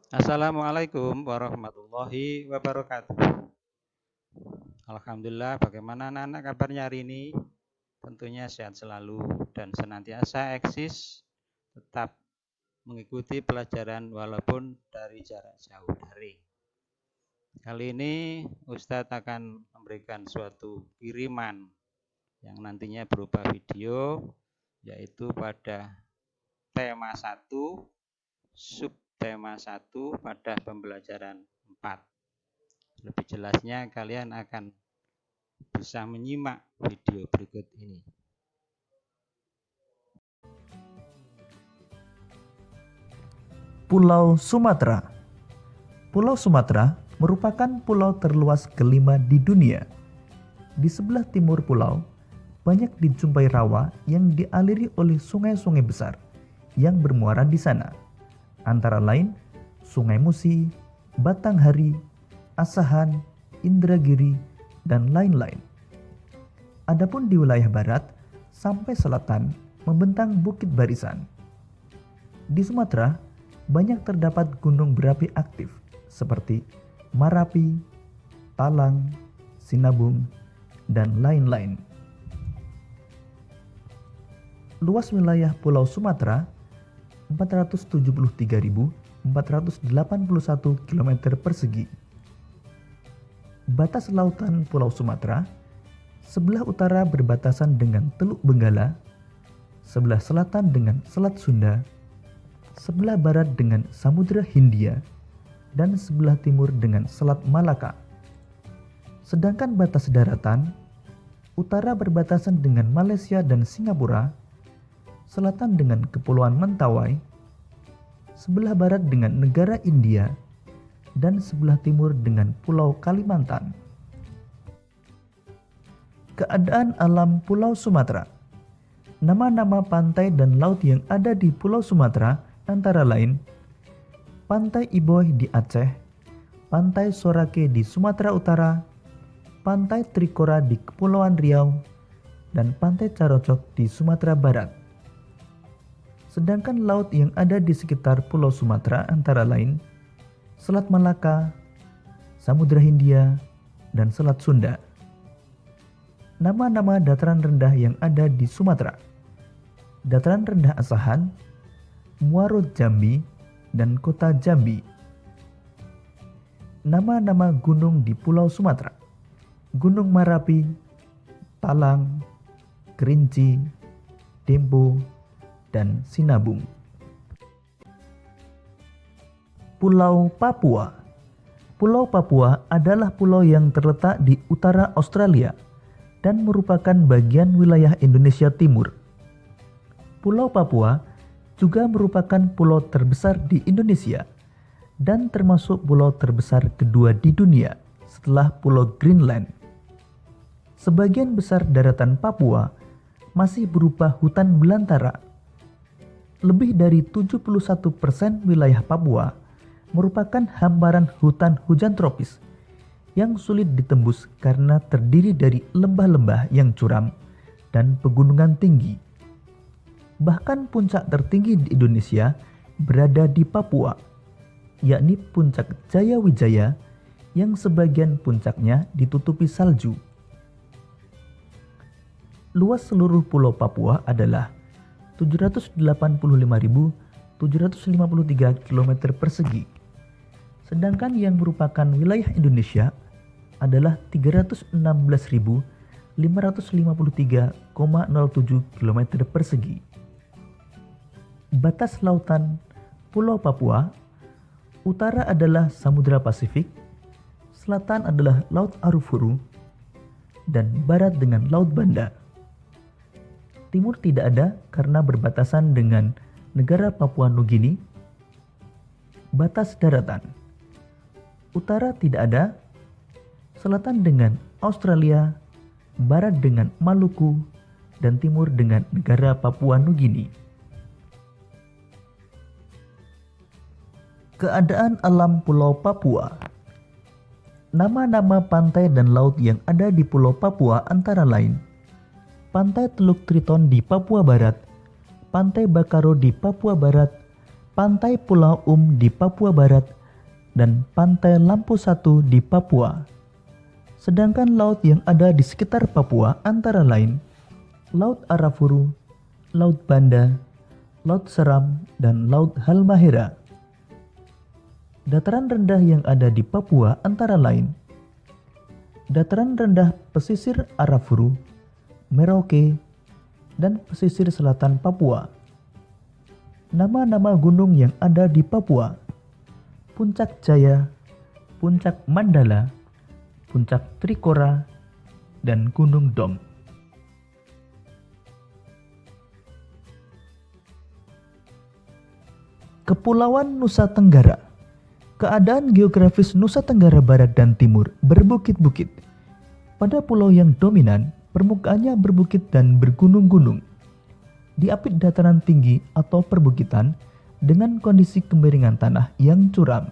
Assalamualaikum warahmatullahi wabarakatuh. Alhamdulillah, bagaimana anak-anak kabarnya hari ini? Tentunya sehat selalu dan senantiasa eksis, tetap mengikuti pelajaran walaupun dari jarak jauh daring. Kali ini Ustadz akan memberikan suatu kiriman yang nantinya berupa video, yaitu pada tema 1, subtema 1 pada pembelajaran 4. Lebih jelasnya kalian akan bisa menyimak video berikut ini. Pulau Sumatera. Pulau Sumatera merupakan pulau terluas kelima di dunia. Di sebelah timur pulau, banyak dijumpai rawa yang dialiri oleh sungai-sungai besar yang bermuara di sana. Antara lain, Sungai Musi, Batanghari, Asahan, Indragiri, dan lain-lain. Adapun di wilayah barat sampai selatan membentang Bukit Barisan. Di Sumatera, banyak terdapat gunung berapi aktif seperti Marapi, Talang, Sinabung, dan lain-lain. Luas wilayah Pulau Sumatera 473.481 km persegi. Batas lautan Pulau Sumatera, sebelah utara berbatasan dengan Teluk Benggala, sebelah selatan dengan Selat Sunda, sebelah barat dengan Samudra Hindia, dan sebelah timur dengan Selat Malaka. Sedangkan batas daratan, utara berbatasan dengan Malaysia dan Singapura, selatan dengan Kepulauan Mentawai, sebelah barat dengan negara India, dan sebelah timur dengan Pulau Kalimantan. Keadaan alam Pulau Sumatera. Nama-nama pantai dan laut yang ada di Pulau Sumatera antara lain Pantai Iboy di Aceh, Pantai Sorake di Sumatera Utara, Pantai Trikora di Kepulauan Riau, dan Pantai Carocok di Sumatera Barat. Sedangkan laut yang ada di sekitar Pulau Sumatera antara lain Selat Malaka, Samudra Hindia, dan Selat Sunda. Nama-nama dataran rendah yang ada di Sumatera. Dataran rendah Asahan, Muaro Jambi, dan Kota Jambi. Nama-nama gunung di Pulau Sumatera. Gunung Marapi, Talang, Kerinci, Dempo, dan Sinabung. Pulau Papua. Pulau Papua adalah pulau yang terletak di utara Australia dan merupakan bagian wilayah Indonesia Timur. Pulau Papua juga merupakan pulau terbesar di Indonesia dan termasuk pulau terbesar kedua di dunia setelah Pulau Greenland. Sebagian besar daratan Papua masih berupa hutan belantara. Lebih dari 71% wilayah Papua merupakan hamparan hutan hujan tropis yang sulit ditembus karena terdiri dari lembah-lembah yang curam dan pegunungan tinggi. Bahkan puncak tertinggi di Indonesia berada di Papua, yakni Puncak Jayawijaya yang sebagian puncaknya ditutupi salju. Luas seluruh Pulau Papua adalah 785.753 km persegi. Sedangkan yang merupakan wilayah Indonesia adalah 316.553,07 km persegi. Batas lautan Pulau Papua, utara adalah Samudra Pasifik, selatan adalah Laut Arafuru, dan barat dengan Laut Banda. Timur tidak ada karena berbatasan dengan negara Papua Nugini. Batas daratan. Utara tidak ada, selatan dengan Australia, barat dengan Maluku, dan timur dengan negara Papua Nugini. Keadaan alam Pulau Papua. Nama-nama pantai dan laut yang ada di Pulau Papua antara lain Pantai Teluk Triton di Papua Barat, Pantai Bakaro di Papua Barat, Pantai Pulau di Papua Barat, dan pantai Lampu Satu di Papua. Sedangkan laut yang ada di sekitar Papua antara lain Laut Arafuru, Laut Banda, Laut Seram, dan Laut Halmahera. Dataran rendah yang ada di Papua antara lain dataran rendah pesisir Arafuru, Merauke, dan pesisir selatan Papua. Nama-nama gunung yang ada di Papua: Puncak Jaya, Puncak Mandala, Puncak Trikora, dan Gunung Dom. Kepulauan Nusa Tenggara. Keadaan geografis Nusa Tenggara Barat dan Timur berbukit-bukit. Pada pulau yang dominan, permukaannya berbukit dan bergunung-gunung. Diapit dataran tinggi atau perbukitan dengan kondisi kemiringan tanah yang curam.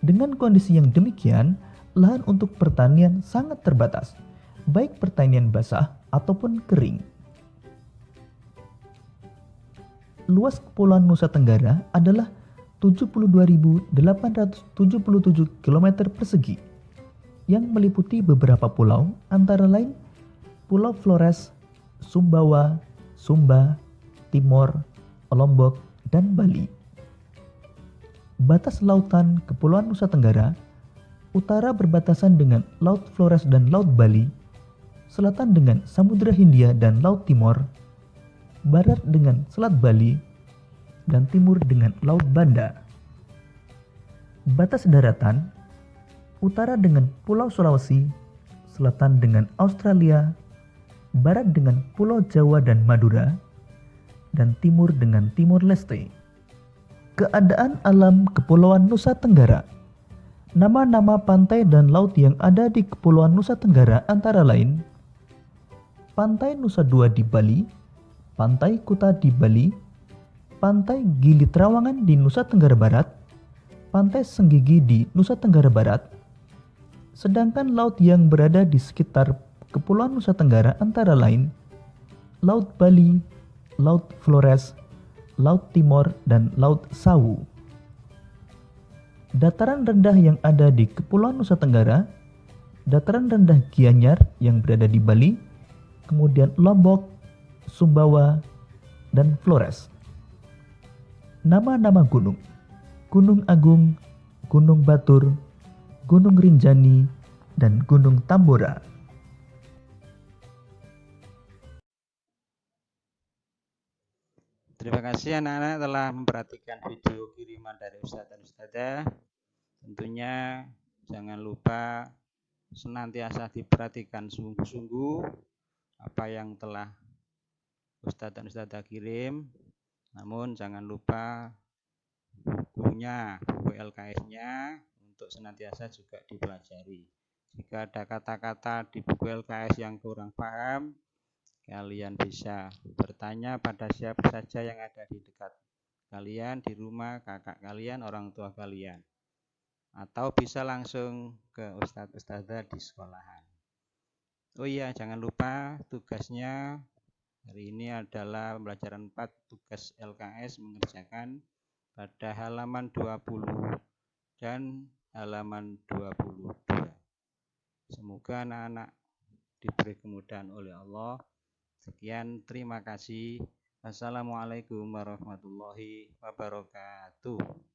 Dengan kondisi yang demikian, lahan untuk pertanian sangat terbatas, baik pertanian basah ataupun kering. Luas Kepulauan Nusa Tenggara adalah 72.877 km persegi yang meliputi beberapa pulau antara lain Pulau Flores, Sumbawa, Sumba, Timor, Lombok, dan Bali. Batas lautan Kepulauan Nusa Tenggara: utara berbatasan dengan Laut Flores dan Laut Bali, selatan dengan Samudra Hindia dan Laut Timor, barat dengan Selat Bali, dan timur dengan Laut Banda. Batas daratan: utara dengan Pulau Sulawesi, selatan dengan Australia, barat dengan Pulau Jawa dan Madura, dan timur dengan Timor Leste. Keadaan alam Kepulauan Nusa Tenggara. Nama-nama pantai dan laut yang ada di Kepulauan Nusa Tenggara antara lain Pantai Nusa Dua di Bali, Pantai Kuta di Bali, Pantai Gili Trawangan di Nusa Tenggara Barat, Pantai Senggigi di Nusa Tenggara Barat. Sedangkan laut yang berada di sekitar Kepulauan Nusa Tenggara antara lain Laut Bali, Laut Flores, Laut Timor, dan Laut Sawu. Dataran rendah yang ada di Kepulauan Nusa Tenggara: dataran rendah Gianyar yang berada di Bali, kemudian Lombok, Sumbawa, dan Flores. Nama-nama gunung: Gunung Agung, Gunung Batur, Gunung Rinjani, dan Gunung Tambora. Terima kasih anak-anak telah memperhatikan video kiriman dari Ustadz dan Ustadzah. Tentunya jangan lupa senantiasa diperhatikan sungguh-sungguh apa yang telah Ustadz dan Ustadzah kirim. Namun jangan lupa bukunya, buku LKS-nya untuk senantiasa juga dipelajari. Jika ada kata-kata di buku LKS yang kurang paham, kalian bisa bertanya pada siapa saja yang ada di dekat kalian, di rumah, kakak kalian, orang tua kalian. Atau bisa langsung ke Ustadz Ustadzah di sekolahan. Oh iya, jangan lupa tugasnya hari ini adalah pembelajaran 4 tugas LKS mengerjakan pada halaman 20 dan halaman 22. Semoga anak-anak diberi kemudahan oleh Allah. Sekian, terima kasih. Wassalamualaikum warahmatullahi wabarakatuh.